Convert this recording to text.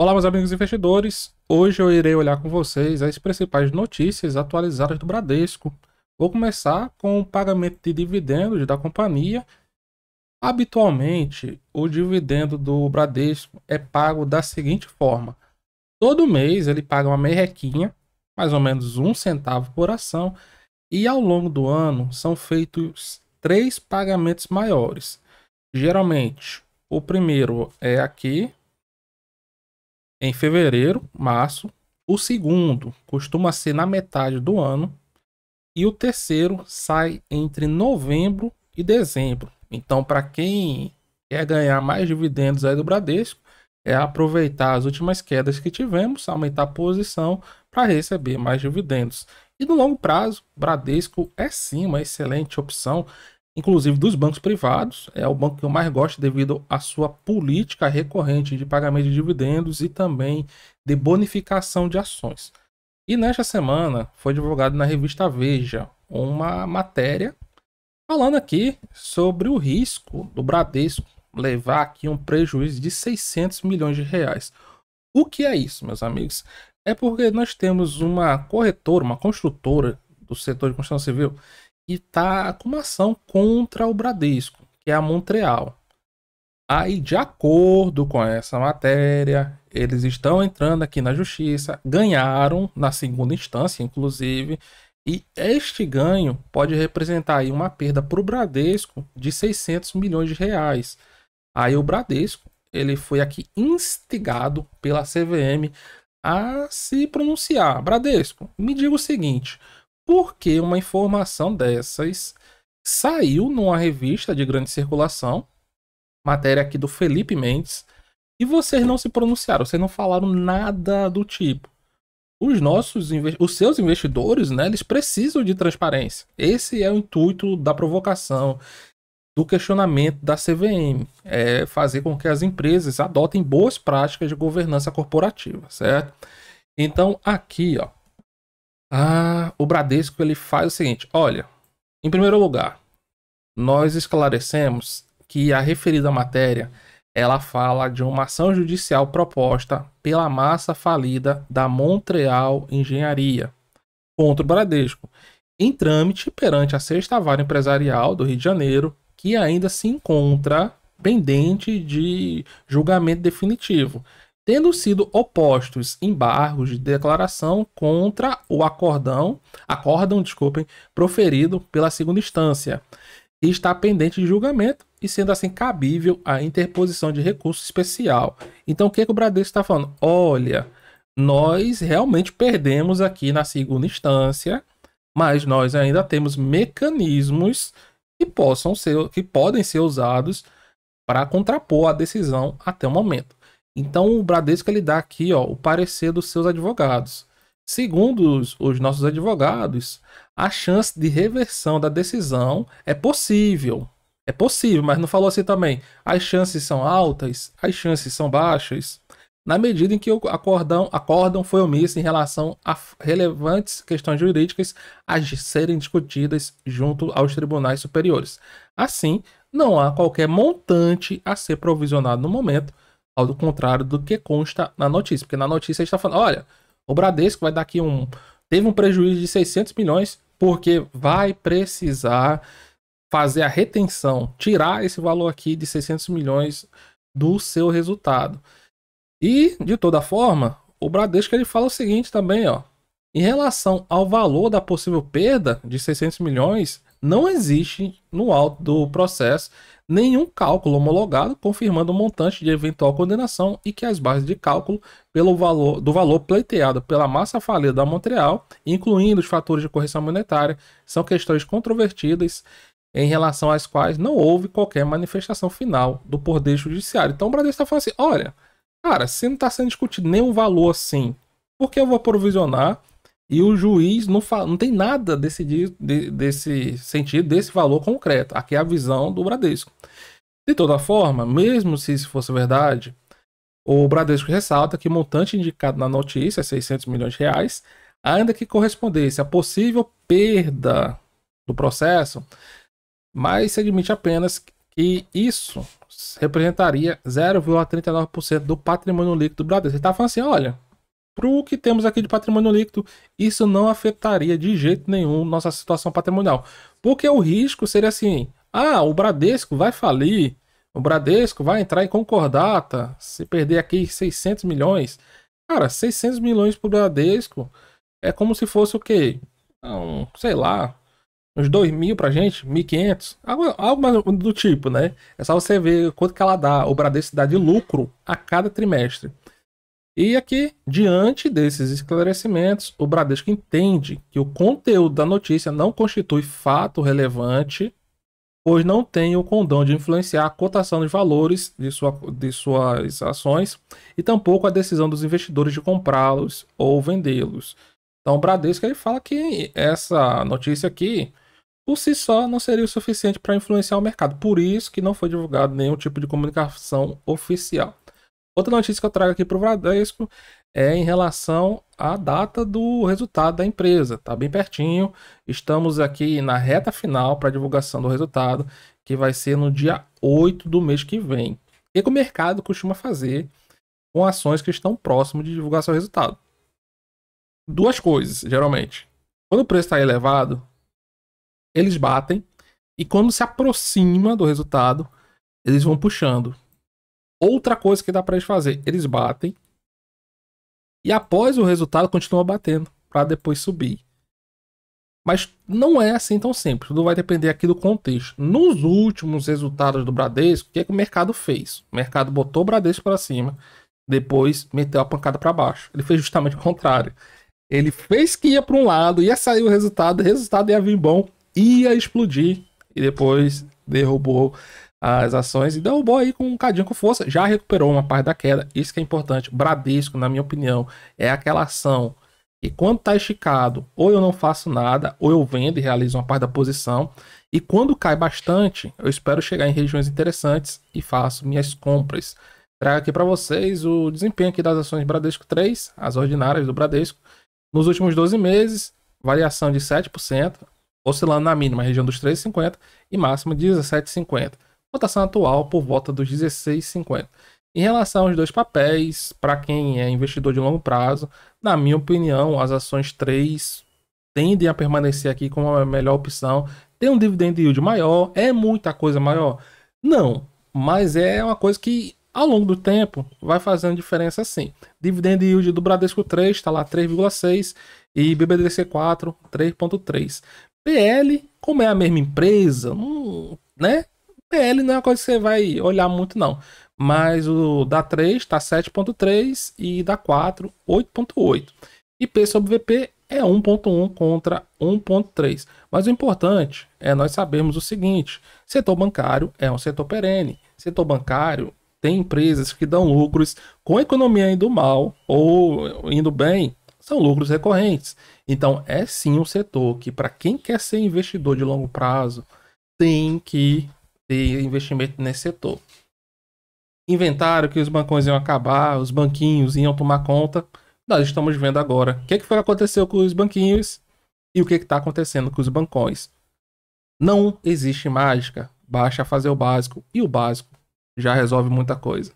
Olá, meus amigos investidores. Hoje eu irei olhar com vocês as principais notícias atualizadas do Bradesco. Vou começar com o pagamento de dividendos da companhia. Habitualmente, o dividendo do Bradesco é pago da seguinte forma: todo mês ele paga uma merrequinha, mais ou menos 1 centavo por ação, e ao longo do ano são feitos 3 pagamentos maiores. Geralmente, o primeiro é aqui em fevereiro, março. O segundo costuma ser na metade do ano. E o terceiro sai entre novembro e dezembro. Então, para quem quer ganhar mais dividendos aí do Bradesco, é aproveitar as últimas quedas que tivemos, aumentar a posição para receber mais dividendos. E no longo prazo, Bradesco é sim uma excelente opção, inclusive dos bancos privados. É o banco que eu mais gosto devido à sua política recorrente de pagamento de dividendos e também de bonificação de ações. E nesta semana foi divulgado na revista Veja uma matéria falando aqui sobre o risco do Bradesco levar aqui um prejuízo de 600 milhões de reais. O que é isso, meus amigos? É porque nós temos uma corretora, uma construtora do setor de construção civil que está com uma ação contra o Bradesco, que é a Montreal. Aí, de acordo com essa matéria, eles estão entrando aqui na justiça, ganharam na segunda instância, inclusive, e este ganho pode representar aí uma perda para o Bradesco de 600 milhões de reais. Aí o Bradesco, ele foi aqui instigado pela CVM a se pronunciar. Bradesco, me diga o seguinte: por que uma informação dessas saiu numa revista de grande circulação, matéria aqui do Felipe Mendes, e vocês não se pronunciaram, vocês não falaram nada do tipo? Os seus investidores, né, eles precisam de transparência. Esse é o intuito da provocação, do questionamento da CVM, é fazer com que as empresas adotem boas práticas de governança corporativa, certo? Então aqui, ó, o Bradesco ele faz o seguinte: olha, em primeiro lugar, nós esclarecemos que a referida matéria ela fala de uma ação judicial proposta pela massa falida da Montreal Engenharia contra o Bradesco, em trâmite perante a Sexta Vara Empresarial do Rio de Janeiro, que ainda se encontra pendente de julgamento definitivo, tendo sido opostos embargos de declaração contra o acórdão, desculpem, proferido pela segunda instância, e está pendente de julgamento e sendo assim cabível a interposição de recurso especial. Então o que o Bradesco está falando? Olha, nós realmente perdemos aqui na segunda instância, mas nós ainda temos mecanismos que podem ser usados para contrapor a decisão até o momento. Então o Bradesco ele dá aqui, ó, o parecer dos seus advogados. Segundo os nossos advogados, a chance de reversão da decisão é possível. É possível, mas não falou assim também. As chances são altas, as chances são baixas, na medida em que o acórdão foi omisso em relação a relevantes questões jurídicas a serem discutidas junto aos tribunais superiores. Assim, não há qualquer montante a ser provisionado no momento, ao contrário do que consta na notícia. Porque na notícia está falando, olha, o Bradesco vai dar aqui teve um prejuízo de 600 milhões porque vai precisar fazer a retenção, tirar esse valor aqui de 600 milhões do seu resultado. E, de toda forma, o Bradesco ele fala o seguinte também, ó: em relação ao valor da possível perda de 600 milhões, não existe no auto do processo nenhum cálculo homologado confirmando o montante de eventual condenação e que as bases de cálculo do valor pleiteado pela massa falida da Montreal, incluindo os fatores de correção monetária, são questões controvertidas em relação às quais não houve qualquer manifestação final do Poder Judiciário. Então o Bradesco está falando assim: olha, cara, se não está sendo discutido nenhum valor assim, por que eu vou provisionar? E o juiz não tem nada desse sentido, desse valor concreto. Aqui é a visão do Bradesco. De toda forma, mesmo se isso fosse verdade, o Bradesco ressalta que o montante indicado na notícia, 600 milhões de reais, ainda que correspondesse à possível perda do processo, mas se admite apenas que isso representaria 0,39% do patrimônio líquido do Bradesco. Ele está falando assim, olha, para o que temos aqui de patrimônio líquido, isso não afetaria de jeito nenhum nossa situação patrimonial. Porque o risco seria assim, o Bradesco vai falir, o Bradesco vai entrar em concordata, se perder aqui 600 milhões. Cara, 600 milhões para o Bradesco é como se fosse o quê? Sei lá, uns 2.000 pra gente, 1.500, algo mais do tipo, né? É só você ver quanto que ela dá, o Bradesco dá de lucro a cada trimestre. E aqui, diante desses esclarecimentos, o Bradesco entende que o conteúdo da notícia não constitui fato relevante, pois não tem o condão de influenciar a cotação dos valores de suas ações e tampouco a decisão dos investidores de comprá-los ou vendê-los. Então, o Bradesco ele fala que essa notícia aqui, por si só, não seria o suficiente para influenciar o mercado. Por isso que não foi divulgado nenhum tipo de comunicação oficial. Outra notícia que eu trago aqui para o Bradesco é em relação à data do resultado da empresa. Tá bem pertinho. Estamos aqui na reta final para a divulgação do resultado, que vai ser no dia 8 do mês que vem. O que o mercado costuma fazer com ações que estão próximo de divulgar seu resultado? Duas coisas, geralmente. Quando o preço está elevado, eles batem, e quando se aproxima do resultado, eles vão puxando. Outra coisa que dá para eles fazer, eles batem e após o resultado continua batendo para depois subir. Mas não é assim tão simples, tudo vai depender aqui do contexto. Nos últimos resultados do Bradesco, o que é que o mercado fez? O mercado botou o Bradesco para cima, depois meteu a pancada para baixo. Ele fez justamente o contrário. Ele fez que ia para um lado, ia sair o resultado ia vir bom, ia explodir e depois derrubou as ações e derrubou aí com um cadinho com força. Já recuperou uma parte da queda, isso que é importante. Bradesco, na minha opinião, é aquela ação que quando tá esticado, ou eu não faço nada, ou eu vendo e realizo uma parte da posição. E quando cai bastante, eu espero chegar em regiões interessantes e faço minhas compras. Trago aqui para vocês o desempenho aqui das ações Bradesco 3, as ordinárias do Bradesco. Nos últimos 12 meses, variação de 7%, oscilando na mínima região dos 13,50 e máxima de 17,50. Cotação atual por volta dos 16,50. Em relação aos dois papéis, para quem é investidor de longo prazo, na minha opinião, as ações 3 tendem a permanecer aqui como a melhor opção. Tem um dividend yield maior, é muita coisa maior? Não, mas é uma coisa que ao longo do tempo vai fazendo diferença sim. Dividend yield do Bradesco 3 está lá 3,6 e BBDC 4 3,3. PL, como é a mesma empresa, né? PL não é uma coisa que você vai olhar muito não. Mas o da 3 está 7,3 e da 4 8,8. E P sobre VP é 1,1 contra 1,3. Mas o importante é nós sabermos o seguinte: setor bancário é um setor perene. Setor bancário tem empresas que dão lucros com a economia indo mal ou indo bem, são lucros recorrentes. Então é sim um setor que, para quem quer ser investidor de longo prazo, tem que ter investimento nesse setor. Inventaram que os bancões iam acabar, os banquinhos iam tomar conta. Nós estamos vendo agora o que foi que aconteceu com os banquinhos e o que está acontecendo com os bancões. Não existe mágica, basta fazer o básico, e o básico já resolve muita coisa.